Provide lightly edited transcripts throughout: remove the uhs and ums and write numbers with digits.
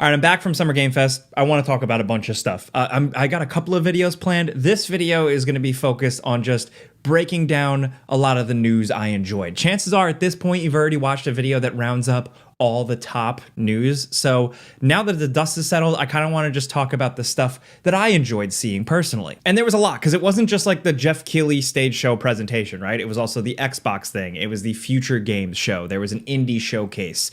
All right, I'm back from Summer Game Fest. I want to talk about a bunch of stuff. I got a couple of videos planned. This video is going to be focused on just breaking down a lot of the news I enjoyed. Chances are at this point you've already watched a video that rounds up all the top news. So now that the dust is settled, I kind of want to just talk about the stuff that I enjoyed seeing personally. And there was a lot, because it wasn't just like the Jeff Keighley stage show presentation, right? It was also the Xbox thing. It was the Future Games show. There was an indie showcase.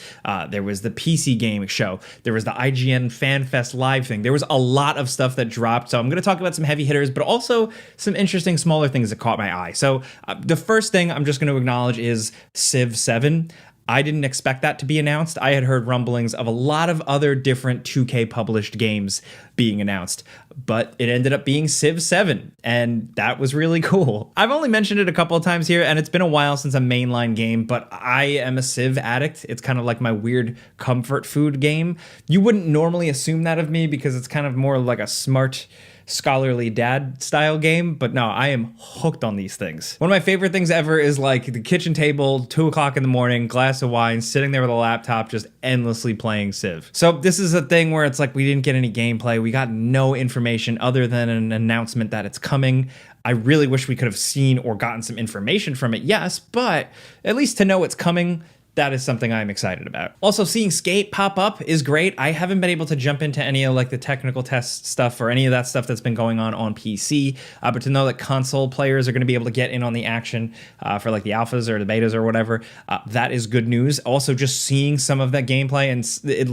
There was the PC game show. There was the IGN FanFest live thing. There was a lot of stuff that dropped. So I'm going to talk about some heavy hitters, but also some interesting smaller things that caught my eye. So the first thing I'm just going to acknowledge is Civ 7. I didn't expect that to be announced. I had heard rumblings of a lot of other different 2K published games being announced, but it ended up being Civ 7, and that was really cool. I've only mentioned it a couple of times here, and it's been a while since a mainline game, but I am a Civ addict. It's kind of like my weird comfort food game. You wouldn't normally assume that of me because it's kind of more like a smart, scholarly dad style game, but no, I am hooked on these things. One of my favorite things ever is like the kitchen table, 2 o'clock in the morning, glass of wine, sitting there with a laptop, just endlessly playing Civ. So this is a thing where it's like we didn't get any gameplay. We got no information other than an announcement that it's coming. I really wish we could have seen or gotten some information from it, yes, but at least to know it's coming, that is something I'm excited about. Also, seeing Skate pop up is great. I haven't been able to jump into any of like the technical test stuff or any of that stuff that's been going on PC, but to know that console players are going to be able to get in on the action for like the alphas or the betas or whatever, that is good news. Also, just seeing some of that gameplay and it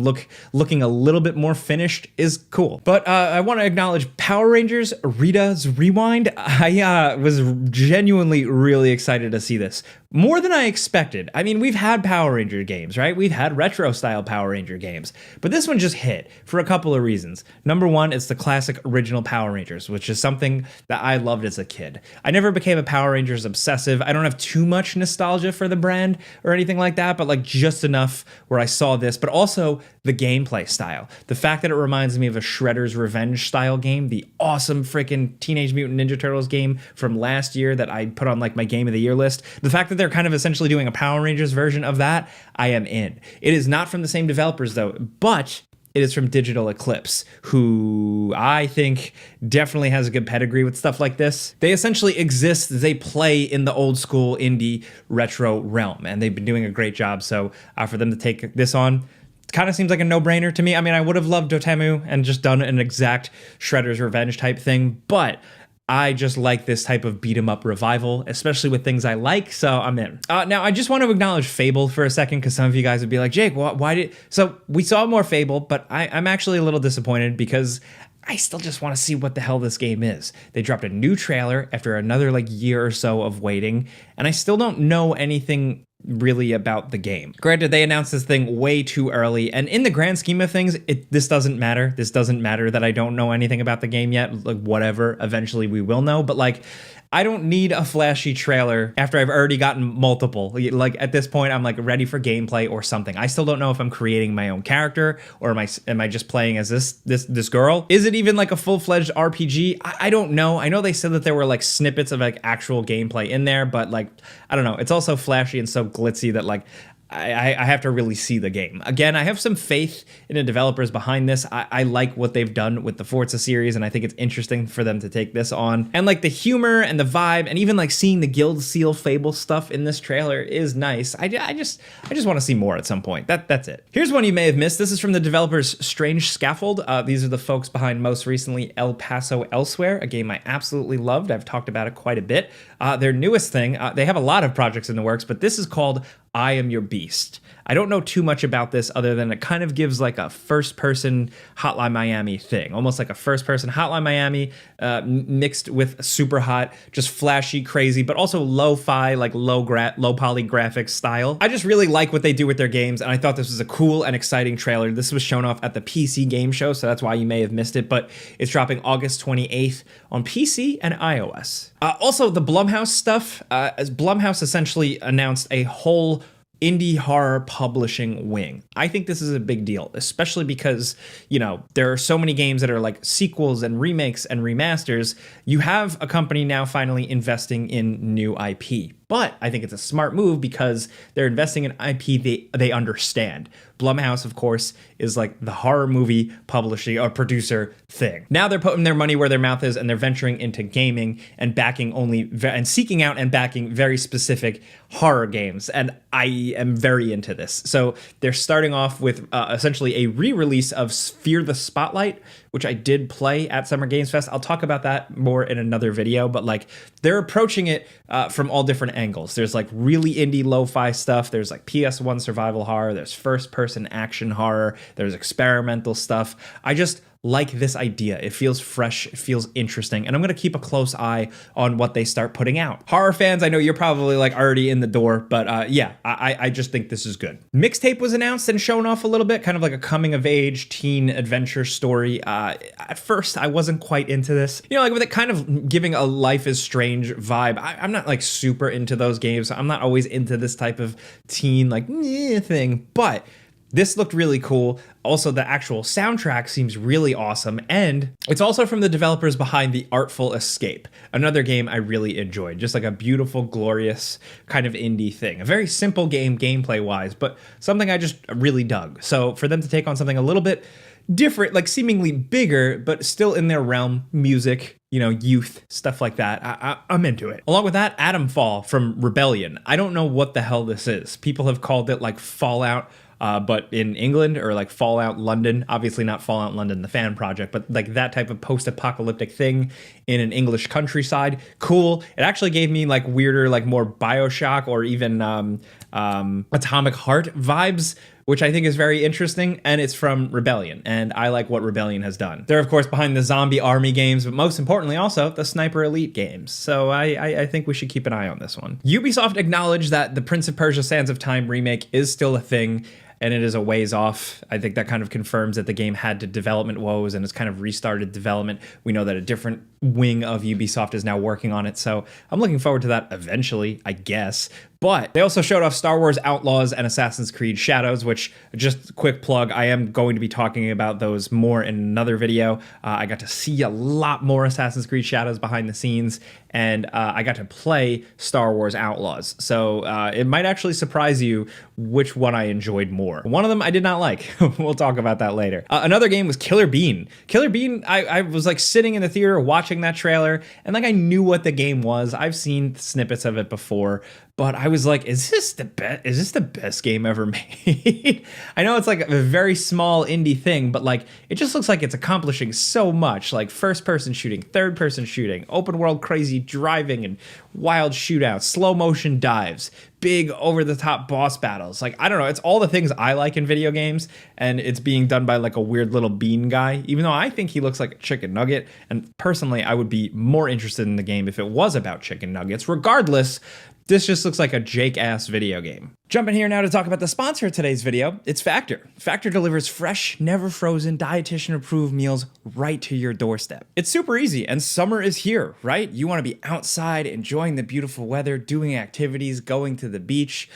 looking a little bit more finished is cool. But I want to acknowledge Power Rangers Rita's Rewind. I was genuinely really excited to see this. More than I expected. I mean, we've had Power Ranger games, right? We've had retro style Power Ranger games, but this one just hit for a couple of reasons. Number one, it's the classic original Power Rangers, which is something that I loved as a kid. I never became a Power Rangers obsessive. I don't have too much nostalgia for the brand or anything like that, but like just enough where I saw this, but also the gameplay style. The fact that it reminds me of a Shredder's Revenge style game, the awesome freaking Teenage Mutant Ninja Turtles game from last year that I put on like my game of the year list. The fact that they're kind of essentially doing a Power Rangers version of that, I am in. It is not from the same developers though, but it is from Digital Eclipse, who I think definitely has a good pedigree with stuff like this. They essentially exist, they play in the old school indie retro realm, and they've been doing a great job. So for them to take this on, it kind of seems like a no-brainer to me. I mean, I would have loved Dotemu and just done an exact Shredder's Revenge type thing, but I just like this type of beat 'em up revival, especially with things I like, so I'm in. Now, I just want to acknowledge Fable for a second, because some of you guys would be like, Jake, why did... So we saw more Fable, but I'm actually a little disappointed because I still just want to see what the hell this game is. They dropped a new trailer after another like year or so of waiting, and I still don't know anything really about the game. Granted, they announced this thing way too early, and in the grand scheme of things, this doesn't matter. This doesn't matter that I don't know anything about the game yet. Like, whatever, eventually we will know, but like, I don't need a flashy trailer after I've already gotten multiple. Like at this point, I'm like ready for gameplay or something. I still don't know if I'm creating my own character or am I just playing as this girl? Is it even like a full-fledged RPG? I don't know. I know they said that there were like snippets of like actual gameplay in there, but like, I don't know. It's also flashy and so glitzy that like, I have to really see the game. Again, I have some faith in the developers behind this. I like what they've done with the Forza series, and I think it's interesting for them to take this on. And like the humor and the vibe, and even like seeing the Guild Seal Fable stuff in this trailer is nice. I just want to see more at some point. That's it. Here's one you may have missed. This is from the developers Strange Scaffold. These are the folks behind most recently El Paso Elsewhere, a game I absolutely loved. I've talked about it quite a bit. Their newest thing, they have a lot of projects in the works, but this is called I Am Your Beast. I don't know too much about this other than it kind of gives like a first-person Hotline Miami thing, almost like a first-person Hotline Miami mixed with super hot, just flashy, crazy, but also lo-fi, like low poly graphics style. I just really like what they do with their games, and I thought this was a cool and exciting trailer. This was shown off at the PC Game Show, so that's why you may have missed it, but it's dropping August 28th on PC and iOS. Also, the Blumhouse stuff, as Blumhouse essentially announced a whole indie horror publishing wing. I think this is a big deal, especially because, you know, there are so many games that are like sequels and remakes and remasters. You have a company now finally investing in new IP. But I think it's a smart move because they're investing in IP they understand. Blumhouse, of course, is like the horror movie publishing or producer thing. Now they're putting their money where their mouth is, and they're venturing into gaming and seeking out and backing very specific horror games. And I am very into this. So they're starting off with essentially a re-release of Fear the Spotlight, which I did play at Summer Games Fest. I'll talk about that more in another video, but like they're approaching it from all different angles. There's like really indie lo-fi stuff. There's like PS1 survival horror. There's first-person action horror. There's experimental stuff. I just like this idea. It feels fresh, it feels interesting, and I'm going to keep a close eye on what they start putting out. Horror fans, I know you're probably like already in the door, but yeah, I just think this is good. Mixtape was announced and shown off a little bit, kind of like a coming of age teen adventure story. At first, I wasn't quite into this. You know, like with it kind of giving a Life is Strange vibe. I'm not like super into those games. I'm not always into this type of teen like thing, but this looked really cool. Also, the actual soundtrack seems really awesome, and it's also from the developers behind The Artful Escape, another game I really enjoyed. Just like a beautiful, glorious kind of indie thing. A very simple game gameplay-wise, but something I just really dug. So for them to take on something a little bit different, like seemingly bigger, but still in their realm, music, you know, youth, stuff like that, I'm into it. Along with that, Atom Fall from Rebellion. I don't know what the hell this is. People have called it like Fallout, but in England, or like Fallout London. Obviously not Fallout London, the fan project, but like that type of post-apocalyptic thing in an English countryside. Cool. It actually gave me like weirder, like more BioShock or even Atomic Heart vibes, which I think is very interesting, and it's from Rebellion, and I like what Rebellion has done. They're, of course, behind the Zombie Army games, but most importantly also the Sniper Elite games, so I think we should keep an eye on this one. Ubisoft acknowledged that the Prince of Persia Sands of Time remake is still a thing, and it is a ways off. I think that kind of confirms that the game had development woes and has kind of restarted development. We know that a different wing of Ubisoft is now working on it, so I'm looking forward to that eventually, I guess. But they also showed off Star Wars Outlaws and Assassin's Creed Shadows, which, just a quick plug, I am going to be talking about those more in another video. I got to see a lot more Assassin's Creed Shadows behind the scenes, and I got to play Star Wars Outlaws. So it might actually surprise you which one I enjoyed more. One of them I did not like. We'll talk about that later. Another game was Killer Bean. Killer Bean, I was like sitting in the theater watching that trailer, and like I knew what the game was. I've seen snippets of it before, but I was like, is this the best game ever made? I know it's like a very small indie thing, but like it just looks like it's accomplishing so much, like first-person shooting, third-person shooting, open world crazy driving and wild shootouts, slow motion dives, big over-the-top boss battles. Like, I don't know, it's all the things I like in video games, and it's being done by like a weird little bean guy, even though I think he looks like a chicken nugget, and personally I would be more interested in the game if it was about chicken nuggets. Regardless, this just looks like a Jake-ass video game. Jumping here now to talk about the sponsor of today's video, it's Factor. Factor delivers fresh, never frozen, dietitian-approved meals right to your doorstep. It's super easy, and summer is here, right? You want to be outside, enjoying the beautiful weather, doing activities, going to the beach,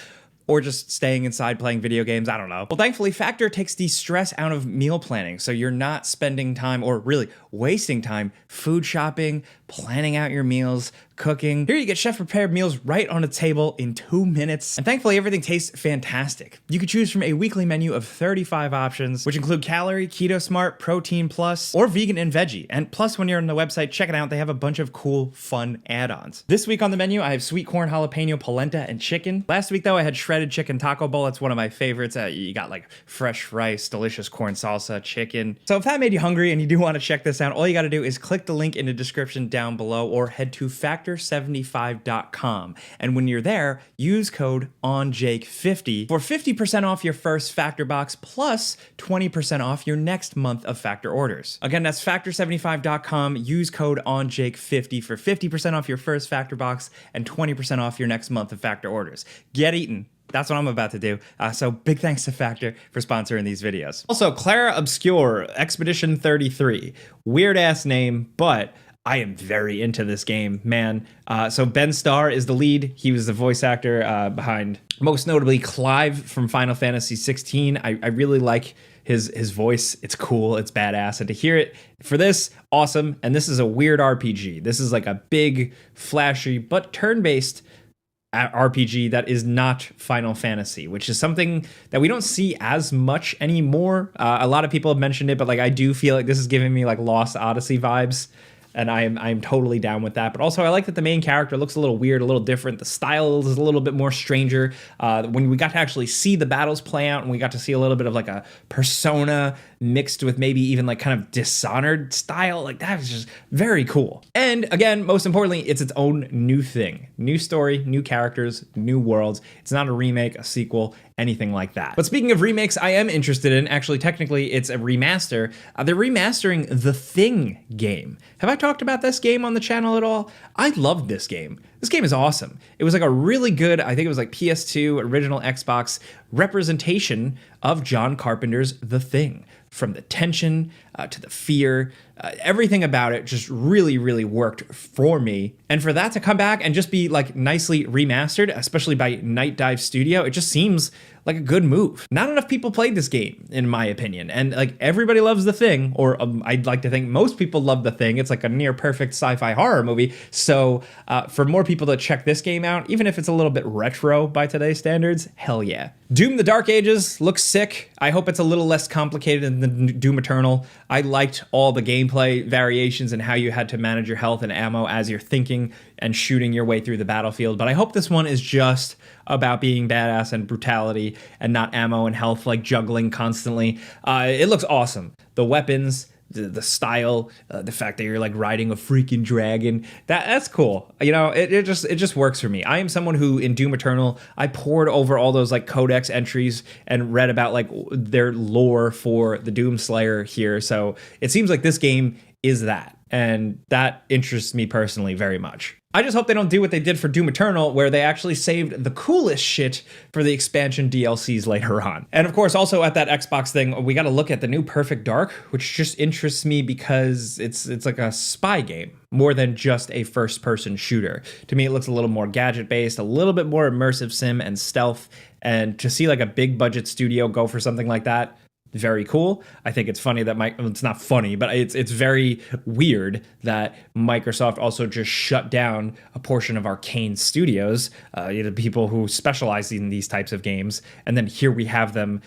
or just staying inside playing video games, I don't know. Well, thankfully, Factor takes the stress out of meal planning, so you're not spending time, or really wasting time, food shopping, planning out your meals, cooking. Here you get chef-prepared meals right on a table in 2 minutes, and thankfully everything tastes fantastic. You can choose from a weekly menu of 35 options, which include calorie, keto smart, protein plus, or vegan and veggie. And plus, when you're on the website, check it out, they have a bunch of cool, fun add-ons. This week on the menu, I have sweet corn, jalapeno, polenta, and chicken. Last week, though, I had shredded chicken taco bowl. That's one of my favorites. You got like fresh rice, delicious corn salsa, chicken. So if that made you hungry and you do want to check this out, all you got to do is click the link in the description down below or head to factor75.com. And when you're there, use code ONJAKE50 for 50% off your first Factor box plus 20% off your next month of Factor orders. Again, that's factor75.com. Use code ONJAKE50 for 50% off your first Factor box and 20% off your next month of Factor orders. Get eating. That's what I'm about to do. So big thanks to Factor for sponsoring these videos. Also, Clara Obscure Expedition 33. Weird ass name, but I am very into this game, man. So Ben Starr is the lead. He was the voice actor behind, most notably, Clive from Final Fantasy 16. I really like his voice. It's cool, it's badass, and to hear it for this, awesome. And this is a weird RPG. This is like a big, flashy, but turn-based RPG that is not Final Fantasy, which is something that we don't see as much anymore. A lot of people have mentioned it, but like I do feel like this is giving me like Lost Odyssey vibes. And I'm totally down with that. But also, I like that the main character looks a little weird, a little different. The style is a little bit more stranger. When we got to actually see the battles play out, and we got to see a little bit of like a Persona mixed with maybe even like kind of Dishonored style, like that was just very cool. And again, most importantly, it's its own new thing. New story, new characters, new worlds. It's not a remake, a sequel, anything like that. But speaking of remakes, I am interested in, actually technically it's a remaster. They're remastering The Thing game. Have I talked about this game on the channel at all? I loved this game. This game is awesome. It was like a really good, I think it was like PS2, original Xbox representation of John Carpenter's The Thing. From the tension to the fear, everything about it just really, really worked for me. And for that to come back and just be like nicely remastered, especially by Night Dive Studio, it just seems like a good move. Not enough people played this game, in my opinion. And like everybody loves The Thing, or I'd like to think most people love The Thing. It's like a near perfect sci-fi horror movie. So for more people to check this game out, even if it's a little bit retro by today's standards, hell yeah. Doom the Dark Ages looks sick. I hope it's a little less complicated than Doom Eternal. I liked all the gameplay variations and how you had to manage your health and ammo as you're thinking and shooting your way through the battlefield. But I hope this one is just about being badass and brutality and not ammo and health like juggling constantly. It looks awesome. The weapons, the style, the fact that you're like riding a freaking dragon, that's cool. You know, it just works for me. I am someone who in Doom Eternal, I poured over all those like codex entries and read about like their lore for the Doom Slayer here. So it seems like this game is that. And that interests me personally very much. I just hope they don't do what they did for Doom Eternal, where they actually saved the coolest shit for the expansion DLCs later on. And of course, also at that Xbox thing, we got to look at the new Perfect Dark, which just interests me because it's like a spy game more than just a first-person shooter. To me, it looks a little more gadget-based, a little bit more immersive sim and stealth. And to see like a big budget studio go for something like that, very cool. I think it's funny that it's not funny, but it's very weird that Microsoft also just shut down a portion of Arcane Studios, the people who specialize in these types of games, and then here we have them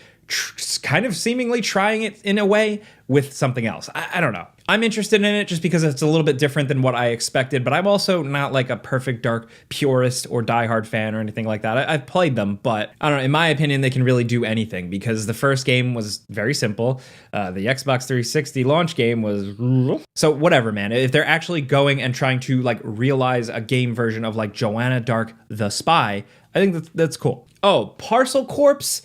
kind of seemingly trying it in a way with something else. I don't know. I'm interested in it just because it's a little bit different than what I expected, but I'm also not like a Perfect Dark purist or diehard fan or anything like that. I've played them, but I don't know. In my opinion, they can really do anything because the first game was very simple. The Xbox 360 launch game was... So whatever, man. If they're actually going and trying to like realize a game version of like Joanna Dark the Spy, I think that's cool. Oh, Parcel Corps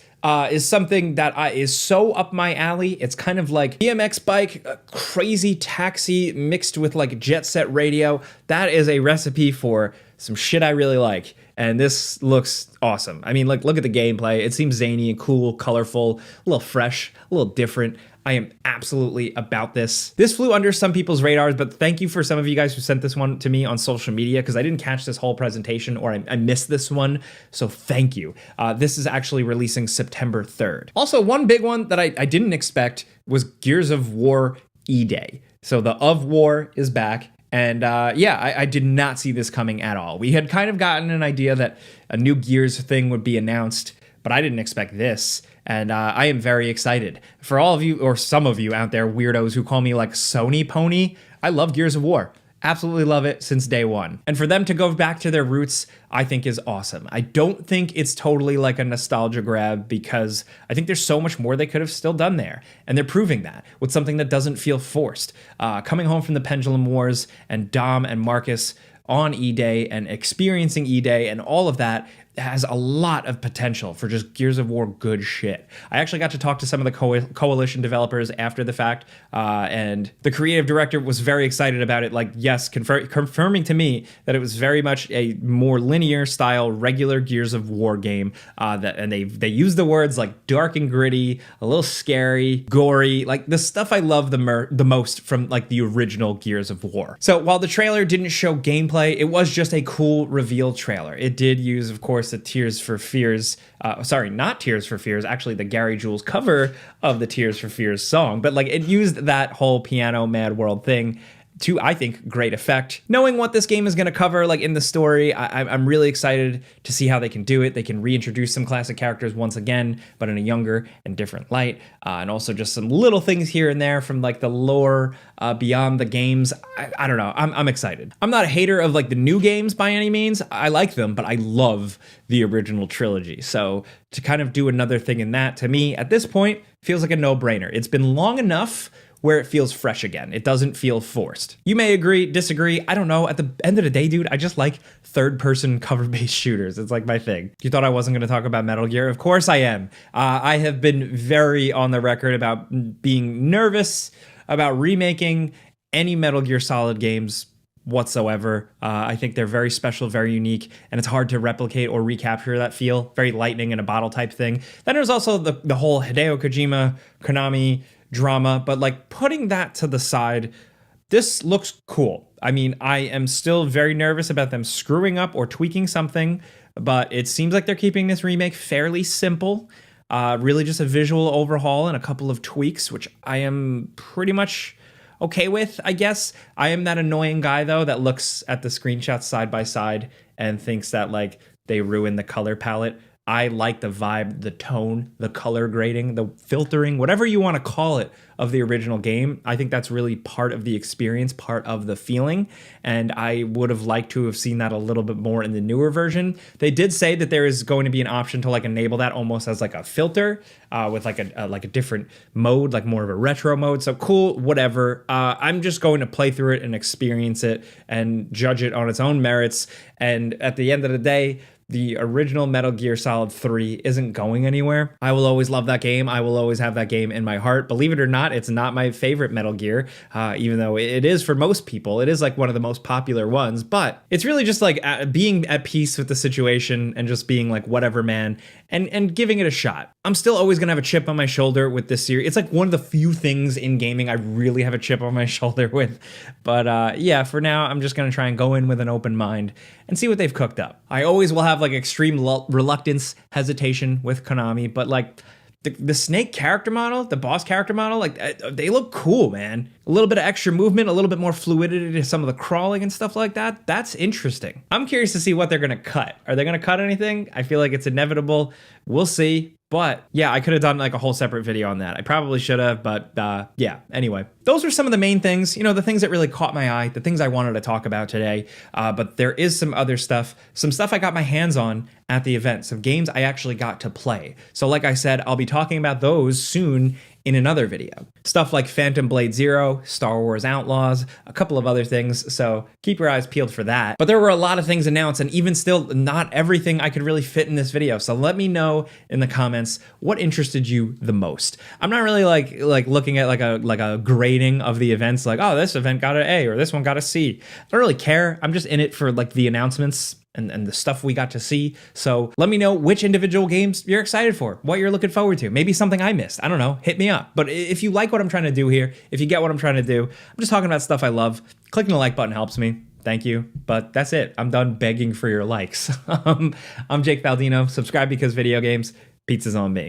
is something that is so up my alley. It's kind of like BMX bike, crazy taxi mixed with like jet set radio. That is a recipe for some shit I really like. And this looks awesome. I mean, like, look at the gameplay. It seems zany and cool, colorful, a little fresh, a little different. I am absolutely about this. This flew under some people's radars, but thank you for some of you guys who sent this one to me on social media because I didn't catch this whole presentation or I missed this one. So thank you. This is actually releasing September 3rd. Also, one big one that I didn't expect was Gears of War E-Day. So the of War is back. And I did not see this coming at all. We had kind of gotten an idea that a new Gears thing would be announced, but I didn't expect this. And I am very excited. For all of you, or some of you out there, weirdos who call me like Sony Pony, I love Gears of War. Absolutely love it since day one. And for them to go back to their roots, I think is awesome. I don't think it's totally like a nostalgia grab because I think there's so much more they could have still done there. And they're proving that with something that doesn't feel forced. Coming home from the Pendulum Wars and Dom and Marcus on E-Day and experiencing E-Day and all of that has a lot of potential for just Gears of War good shit. I actually got to talk to some of the Coalition developers after the fact, and the creative director was very excited about it. Like, yes, confirming to me that it was very much a more linear style, regular Gears of War game. And they used the words like dark and gritty, a little scary, gory, like the stuff I love the most from like the original Gears of War. So while the trailer didn't show gameplay, it was just a cool reveal trailer. It did use, of course, the Tears for Fears, not Tears for Fears, actually the Gary Jules cover of the Tears for Fears song, but like it used that whole piano Mad World thing, to, I think, great effect. Knowing what this game is going to cover, like in the story, I'm really excited to see how they can do it. They can reintroduce some classic characters once again, but in a younger and different light. And also just some little things here and there from like the lore beyond the games. I don't know. I'm excited. I'm not a hater of like the new games by any means. I like them, but I love the original trilogy. So to kind of do another thing in that, to me, at this point, feels like a no-brainer. It's been long enough where it feels fresh again. It doesn't feel forced. You may agree, disagree, I don't know. At the end of the day, dude, I just like third-person cover-based shooters. It's like my thing. You thought I wasn't going to talk about Metal Gear? Of course I am. I have been very on the record about being nervous about remaking any Metal Gear Solid games whatsoever. I think they're very special, very unique, and it's hard to replicate or recapture that feel. Very lightning in a bottle type thing. Then there's also the whole Hideo Kojima, Konami drama, but like putting that to the side, this looks cool. I mean, I am still very nervous about them screwing up or tweaking something, but it seems like they're keeping this remake fairly simple. Really just a visual overhaul and a couple of tweaks, which I am pretty much okay with, I guess. I am that annoying guy, though, that looks at the screenshots side by side and thinks that, like, they ruin the color palette. I like the vibe, the tone, the color grading, the filtering, whatever you want to call it, of the original game. I think that's really part of the experience, part of the feeling, and I would have liked to have seen that a little bit more in the newer version. They did say that there is going to be an option to like enable that almost as like a filter with like a different mode, like more of a retro mode. So cool, whatever. I'm just going to play through it and experience it and judge it on its own merits. And at the end of the day, the original Metal Gear Solid 3 isn't going anywhere. I will always love that game. I will always have that game in my heart. Believe it or not, it's not my favorite Metal Gear, even though it is for most people. It is like one of the most popular ones, but it's really just like being at peace with the situation and just being like whatever, man, and giving it a shot. I'm still always gonna have a chip on my shoulder with this series. It's like one of the few things in gaming I really have a chip on my shoulder with. But yeah, for now, I'm just gonna try and go in with an open mind and see what they've cooked up. I always will have like extreme reluctance, hesitation with Konami, but like the Snake character model, the boss character model, like they look cool, man. A little bit of extra movement, a little bit more fluidity to some of the crawling and stuff like that. That's interesting. I'm curious to see what they're gonna cut. Are they gonna cut anything? I feel like it's inevitable. We'll see. But yeah, I could have done like a whole separate video on that. I probably should have, but yeah. Anyway, those are some of the main things, you know, the things that really caught my eye, the things I wanted to talk about today. But there is some other stuff, some stuff I got my hands on at the event, some games I actually got to play. So like I said, I'll be talking about those soon in another video. Stuff like Phantom Blade Zero, Star Wars Outlaws, a couple of other things, so keep your eyes peeled for that. But there were a lot of things announced, and even still, not everything I could really fit in this video, so let me know in the comments what interested you the most. I'm not really like looking at like a grading of the events, like, oh, this event got an A or this one got a C. I don't really care. I'm just in it for like the announcements and the stuff we got to see. So let me know which individual games you're excited for, what you're looking forward to. Maybe something I missed. I don't know. Hit me up. But if you like what I'm trying to do here, if you get what I'm trying to do, I'm just talking about stuff I love. Clicking the like button helps me. Thank you. But that's it. I'm done begging for your likes. I'm Jake Baldino. Subscribe because video games. Pizza's on me.